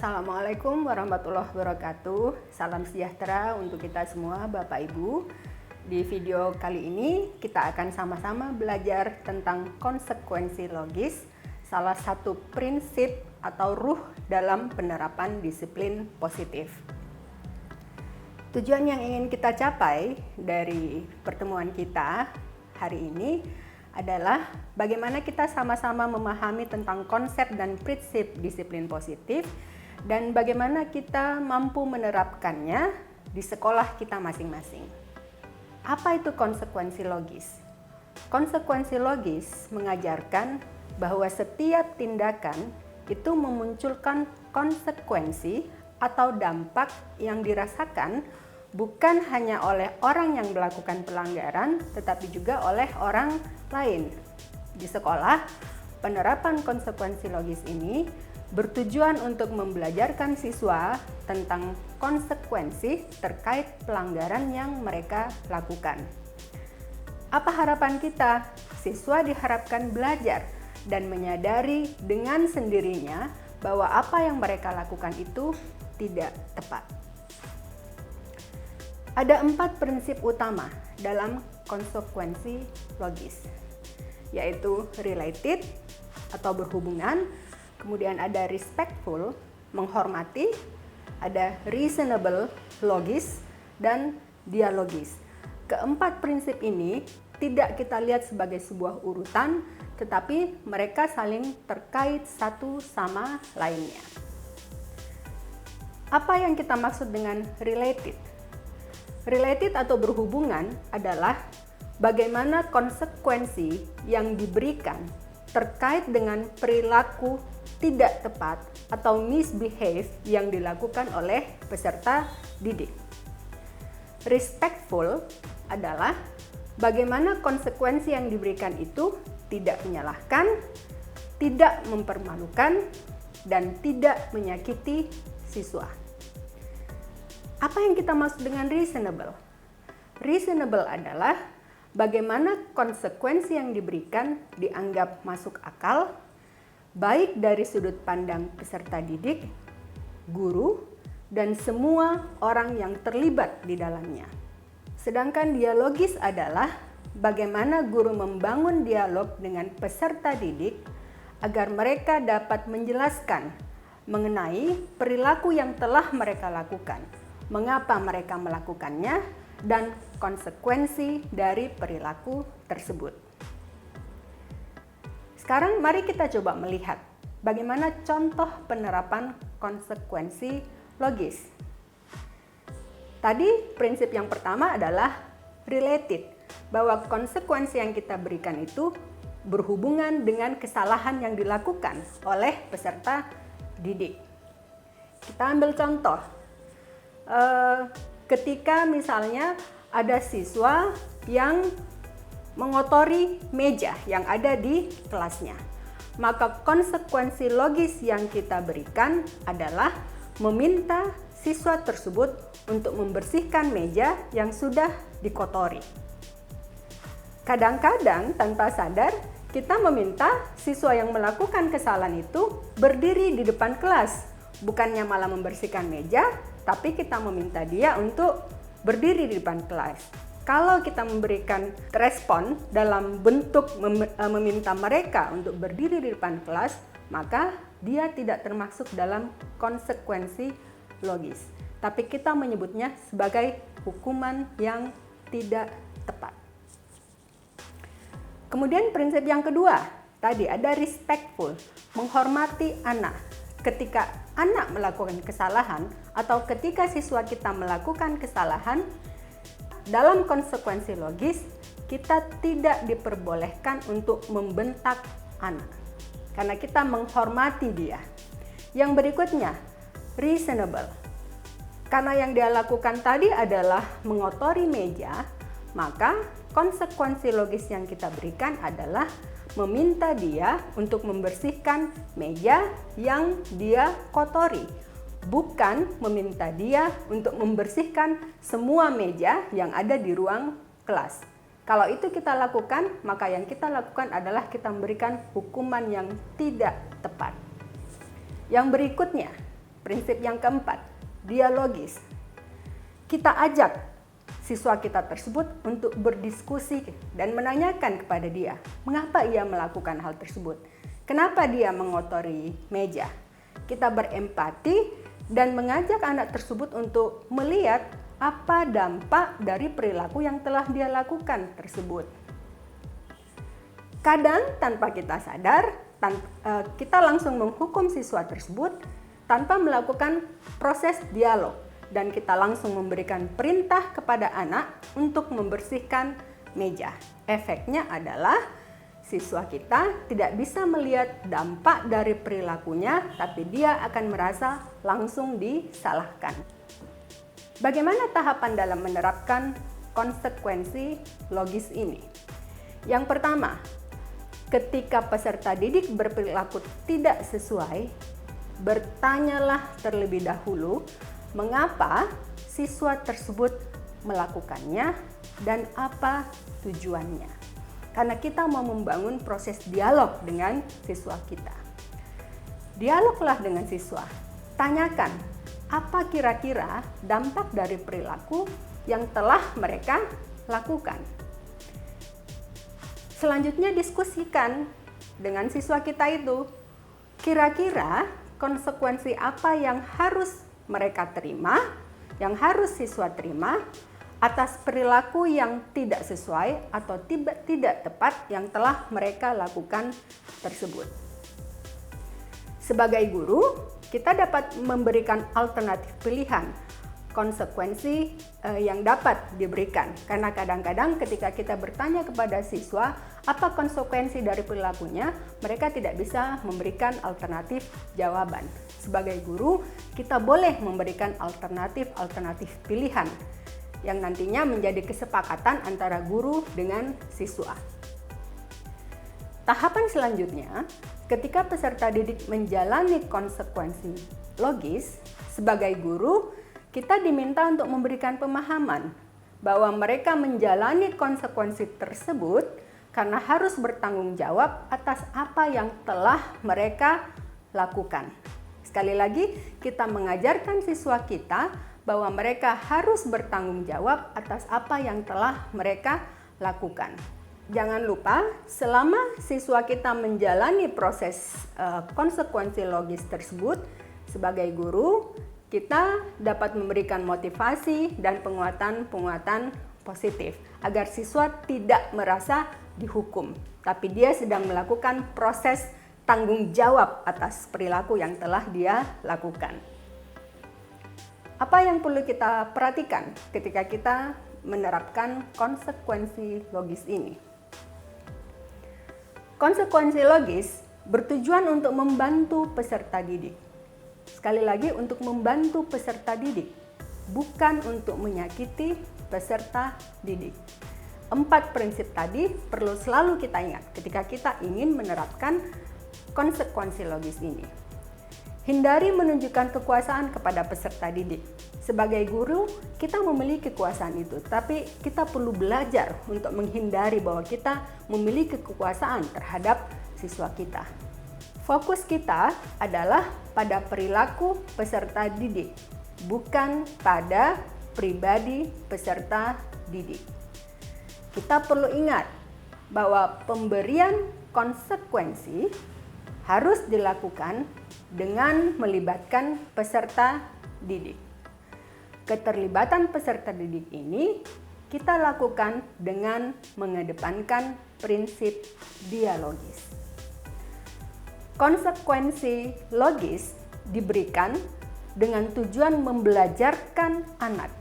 Assalamualaikum warahmatullahi wabarakatuh. Salam sejahtera untuk kita semua Bapak Ibu. Di video kali ini kita akan sama-sama belajar tentang konsekuensi logis, salah satu prinsip atau ruh dalam penerapan disiplin positif. Tujuan yang ingin kita capai dari pertemuan kita hari ini adalah bagaimana kita sama-sama memahami tentang konsep dan prinsip disiplin positif dan bagaimana kita mampu menerapkannya di sekolah kita masing-masing. Apa itu konsekuensi logis? Konsekuensi logis mengajarkan bahwa setiap tindakan itu memunculkan konsekuensi atau dampak yang dirasakan bukan hanya oleh orang yang melakukan pelanggaran, tetapi juga oleh orang lain. Di sekolah, penerapan konsekuensi logis ini bertujuan untuk membelajarkan siswa tentang konsekuensi terkait pelanggaran yang mereka lakukan. Apa harapan kita? Siswa diharapkan belajar dan menyadari dengan sendirinya bahwa apa yang mereka lakukan itu tidak tepat. Ada 4 prinsip utama dalam konsekuensi logis, yaitu related atau berhubungan, kemudian ada respectful, menghormati, ada reasonable, logis, dan dialogis. Keempat prinsip ini tidak kita lihat sebagai sebuah urutan, tetapi mereka saling terkait satu sama lainnya. Apa yang kita maksud dengan related? Related atau berhubungan adalah bagaimana konsekuensi yang diberikan terkait dengan perilaku tidak tepat atau misbehave yang dilakukan oleh peserta didik. Respectful adalah bagaimana konsekuensi yang diberikan itu tidak menyalahkan, tidak mempermalukan, dan tidak menyakiti siswa. Apa yang kita maksud dengan reasonable? Reasonable adalah bagaimana konsekuensi yang diberikan dianggap masuk akal, baik dari sudut pandang peserta didik, guru, dan semua orang yang terlibat di dalamnya. Sedangkan dialogis adalah bagaimana guru membangun dialog dengan peserta didik agar mereka dapat menjelaskan mengenai perilaku yang telah mereka lakukan, mengapa mereka melakukannya, dan konsekuensi dari perilaku tersebut. Sekarang mari kita coba melihat bagaimana contoh penerapan konsekuensi logis. Tadi prinsip yang pertama adalah related, bahwa konsekuensi yang kita berikan itu berhubungan dengan kesalahan yang dilakukan oleh peserta didik. Kita ambil contoh. Ketika misalnya ada siswa yang mengotori meja yang ada di kelasnya, maka konsekuensi logis yang kita berikan adalah meminta siswa tersebut untuk membersihkan meja yang sudah dikotori. Kadang-kadang tanpa sadar kita meminta siswa yang melakukan kesalahan itu berdiri di depan kelas, bukannya malah membersihkan meja, tapi kita meminta dia untuk berdiri di depan kelas. Kalau kita memberikan respon dalam bentuk meminta mereka untuk berdiri di depan kelas, maka dia tidak termasuk dalam konsekuensi logis. Tapi kita menyebutnya sebagai hukuman yang tidak tepat. Kemudian prinsip yang kedua, tadi ada respectful, menghormati anak. Ketika anak melakukan kesalahan atau ketika siswa kita melakukan kesalahan, dalam konsekuensi logis kita tidak diperbolehkan untuk membentak anak karena kita menghormati dia. Yang berikutnya, reasonable. Karena yang dia lakukan tadi adalah mengotori meja, maka konsekuensi logis yang kita berikan adalah meminta dia untuk membersihkan meja yang dia kotori, bukan meminta dia untuk membersihkan semua meja yang ada di ruang kelas. Kalau itu kita lakukan, maka yang kita lakukan adalah kita memberikan hukuman yang tidak tepat. Yang berikutnya, Prinsip yang keempat, dialogis. Kita ajak siswa kita tersebut untuk berdiskusi dan menanyakan kepada dia, mengapa ia melakukan hal tersebut? Kenapa dia mengotori meja? Kita berempati dan mengajak anak tersebut untuk melihat apa dampak dari perilaku yang telah dia lakukan tersebut. Kadang tanpa kita sadar, kita langsung menghukum siswa tersebut tanpa melakukan proses dialog, dan kita langsung memberikan perintah kepada anak untuk membersihkan meja. Efeknya adalah siswa kita tidak bisa melihat dampak dari perilakunya, tapi dia akan merasa langsung disalahkan. Bagaimana tahapan dalam menerapkan konsekuensi logis ini? Yang pertama, ketika peserta didik berperilaku tidak sesuai, bertanyalah terlebih dahulu mengapa siswa tersebut melakukannya dan apa tujuannya. Karena kita mau membangun proses dialog dengan siswa kita. Dialoglah dengan siswa. Tanyakan, apa kira-kira dampak dari perilaku yang telah mereka lakukan. Selanjutnya diskusikan dengan siswa kita itu. Kira-kira konsekuensi apa yang harus mereka terima, yang harus siswa terima atas perilaku yang tidak sesuai atau tidak tepat yang telah mereka lakukan tersebut. Sebagai guru, kita dapat memberikan alternatif pilihan konsekuensi yang dapat diberikan. Karena kadang-kadang ketika kita bertanya kepada siswa apa konsekuensi dari perilakunya, mereka tidak bisa memberikan alternatif jawaban. Sebagai guru, kita boleh memberikan alternatif pilihan yang nantinya menjadi kesepakatan antara guru dengan siswa. Tahapan selanjutnya, ketika peserta didik menjalani konsekuensi logis, sebagai guru, kita diminta untuk memberikan pemahaman bahwa mereka menjalani konsekuensi tersebut karena harus bertanggung jawab atas apa yang telah mereka lakukan. Sekali lagi, kita mengajarkan siswa kita bahwa mereka harus bertanggung jawab atas apa yang telah mereka lakukan. Jangan lupa, selama siswa kita menjalani proses konsekuensi logis tersebut, sebagai guru, kita dapat memberikan motivasi dan penguatan positif agar siswa tidak merasa dihukum, tapi dia sedang melakukan proses tanggung jawab atas perilaku yang telah dia lakukan. Apa yang perlu kita perhatikan ketika kita menerapkan konsekuensi logis ini? Konsekuensi logis bertujuan untuk membantu peserta didik. Sekali lagi, untuk membantu peserta didik, bukan untuk menyakiti peserta didik. 4 prinsip tadi perlu selalu kita ingat ketika kita ingin menerapkan konsekuensi logis ini. Hindari menunjukkan kekuasaan kepada peserta didik. Sebagai guru, kita memiliki kekuasaan itu, tapi kita perlu belajar untuk menghindari bahwa kita memiliki kekuasaan terhadap siswa kita. Fokus kita adalah pada perilaku peserta didik, bukan pada pribadi peserta didik. Kita perlu ingat bahwa pemberian konsekuensi harus dilakukan dengan melibatkan peserta didik. Keterlibatan peserta didik ini kita lakukan dengan mengedepankan prinsip dialogis. Konsekuensi logis diberikan dengan tujuan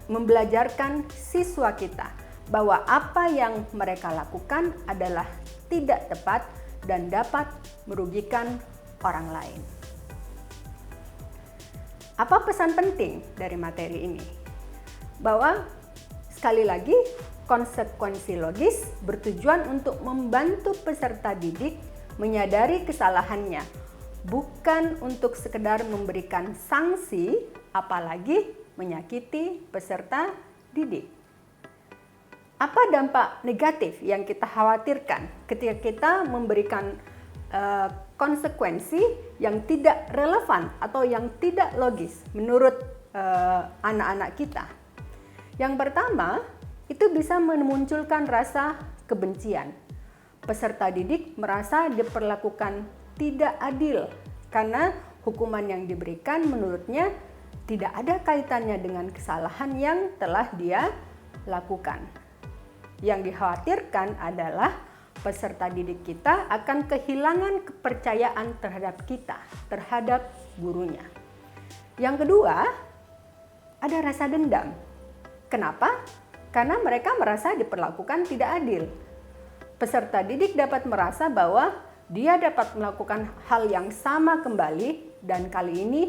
membelajarkan siswa kita bahwa apa yang mereka lakukan adalah tidak tepat dan dapat merugikan orang lain. Apa pesan penting dari materi ini? Bahwa sekali lagi, konsekuensi logis bertujuan untuk membantu peserta didik menyadari kesalahannya, bukan untuk sekedar memberikan sanksi, apalagi menyakiti peserta didik. Apa dampak negatif yang kita khawatirkan ketika kita memberikan konsekuensi yang tidak relevan atau yang tidak logis menurut anak-anak kita. Yang pertama, itu bisa memunculkan rasa kebencian. Peserta didik merasa diperlakukan tidak adil karena hukuman yang diberikan menurutnya tidak ada kaitannya dengan kesalahan yang telah dia lakukan. Yang dikhawatirkan adalah peserta didik kita akan kehilangan kepercayaan terhadap kita, terhadap gurunya. Yang kedua, ada rasa dendam. Kenapa? Karena mereka merasa diperlakukan tidak adil. Peserta didik dapat merasa bahwa dia dapat melakukan hal yang sama kembali dan kali ini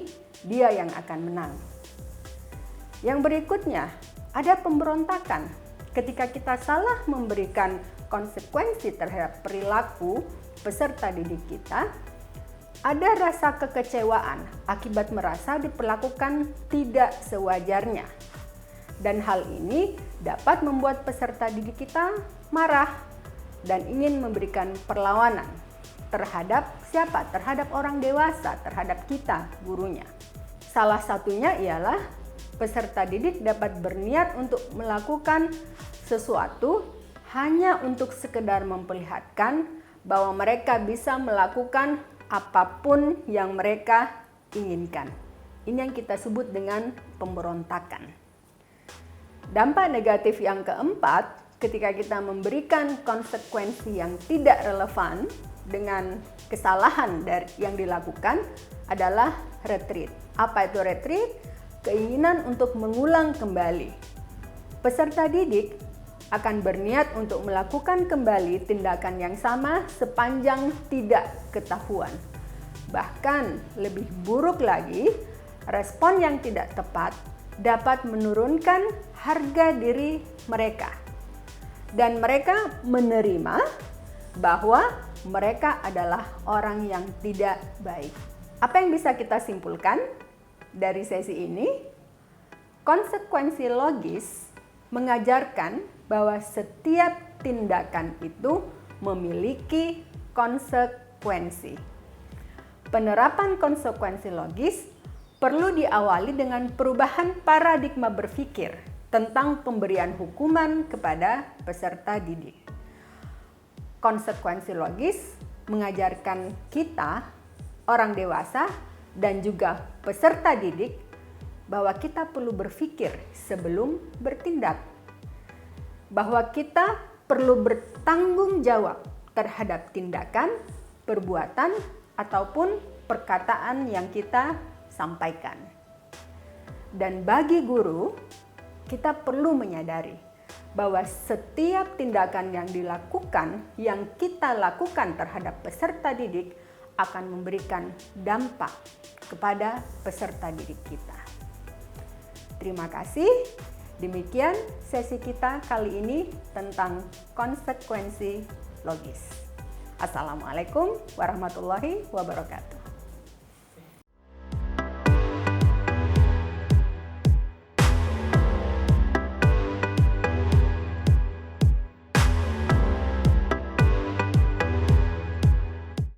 dia yang akan menang. Yang berikutnya, ada pemberontakan. Ketika kita salah memberikan konsekuensi terhadap perilaku peserta didik kita, ada rasa kekecewaan akibat merasa diperlakukan tidak sewajarnya. Dan hal ini dapat membuat peserta didik kita marah dan ingin memberikan perlawanan terhadap siapa? Terhadap orang dewasa, terhadap kita, gurunya. Salah satunya ialah peserta didik dapat berniat untuk melakukan sesuatu hanya untuk sekedar memperlihatkan bahwa mereka bisa melakukan apapun yang mereka inginkan. Ini yang kita sebut dengan pemberontakan. Dampak negatif yang keempat, ketika kita memberikan konsekuensi yang tidak relevan dengan kesalahan yang dilakukan adalah retreat. Apa itu retreat? Keinginan untuk mengulang kembali. Peserta didik akan berniat untuk melakukan kembali tindakan yang sama sepanjang tidak ketahuan. Bahkan lebih buruk lagi, respon yang tidak tepat dapat menurunkan harga diri mereka. Dan mereka menerima bahwa mereka adalah orang yang tidak baik. Apa yang bisa kita simpulkan dari sesi ini? Konsekuensi logis mengajarkan bahwa setiap tindakan itu memiliki konsekuensi. Penerapan konsekuensi logis perlu diawali dengan perubahan paradigma berpikir tentang pemberian hukuman kepada peserta didik. Konsekuensi logis mengajarkan kita, orang dewasa, dan juga peserta didik bahwa kita perlu berpikir sebelum bertindak. Bahwa kita perlu bertanggung jawab terhadap tindakan, perbuatan, ataupun perkataan yang kita sampaikan. Dan bagi guru, kita perlu menyadari bahwa setiap tindakan yang dilakukan, yang kita lakukan terhadap peserta didik akan memberikan dampak kepada peserta didik kita. Terima kasih. Demikian sesi kita kali ini tentang konsekuensi logis. Assalamualaikum warahmatullahi wabarakatuh.